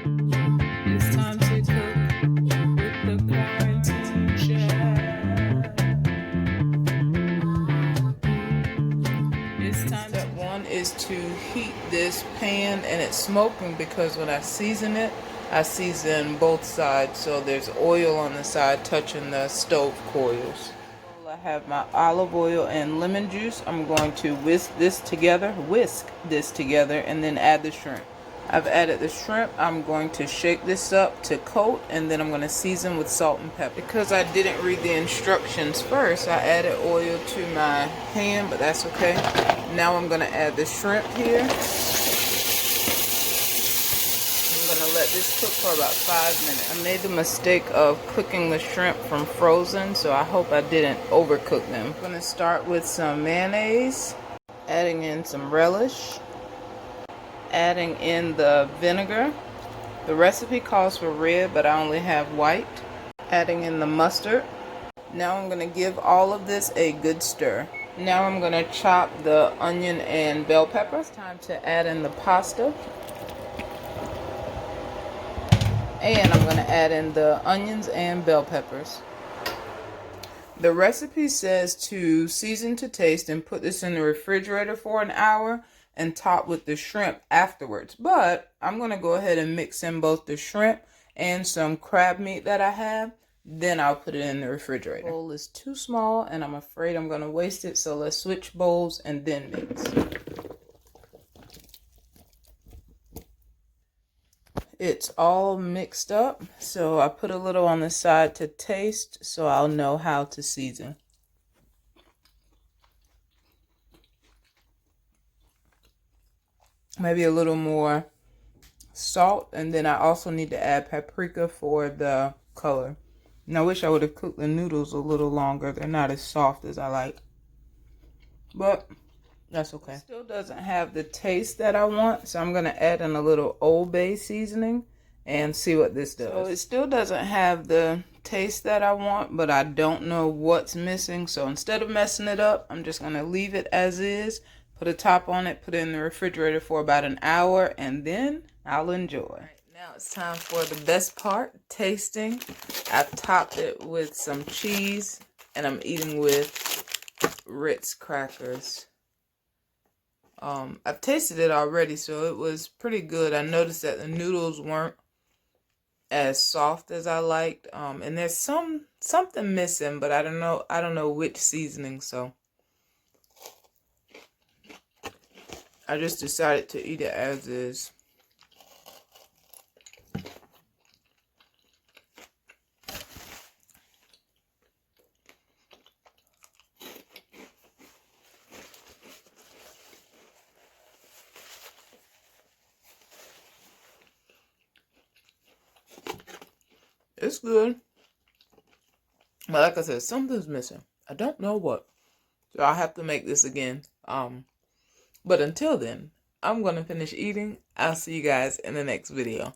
It's time to cook with the quarantine chef. It's time. Step one is to heat this pan, and it's smoking because when I season it, I season both sides, so there's oil on the side touching the stove coils. I have my olive oil and lemon juice. I'm going to whisk this together, and then add the shrimp. I've added the shrimp. I'm going to shake this up to coat, and then I'm going to season with salt and pepper. Because I didn't read the instructions first, I added oil to my pan, but that's okay. Now I'm going to add the shrimp here. I'm going to let this cook for about 5 minutes. I made the mistake of cooking the shrimp from frozen, so I hope I didn't overcook them. I'm going to start with some mayonnaise, adding in some relish, adding in the vinegar. The recipe calls for red, but I only have white. Adding in the mustard. Now I'm going to give all of this a good stir. Now I'm going to chop the onion and bell pepper. It's time to add in the pasta. And I'm going to add in the onions and bell peppers. The recipe says to season to taste and put this in the refrigerator for an hour and top with the shrimp afterwards. But I'm going to go ahead and mix in both the shrimp and some crab meat that I have. Then I'll put it in the refrigerator. The bowl is too small and I'm afraid I'm going to waste it. So let's switch bowls and then mix. It's all mixed up. So I put a little on the side to taste so I'll know how to season. Maybe a little more salt, and then I also need to add paprika for the color. And I wish I would have cooked the noodles a little longer. They're not as soft as I like, but that's okay. It still doesn't have the taste that I want, so I'm going to add in a little Old Bay seasoning and see what this does. So it still doesn't have the taste that I want, but I don't know what's missing. So instead of messing it up, I'm just going to leave it as is. Put a top on it, put it in the refrigerator for about an hour, and then I'll enjoy. Right, now it's time for the best part, tasting. I've topped it with some cheese, and I'm eating with Ritz crackers. I've tasted it already, so it was pretty good. I noticed that the noodles weren't as soft as I liked, and there's something missing, but I don't know which seasoning, so I just decided to eat it as is. It's good. But like I said, something's missing. I don't know what. So I'll have to make this again. But until then, I'm going to finish eating. I'll see you guys in the next video.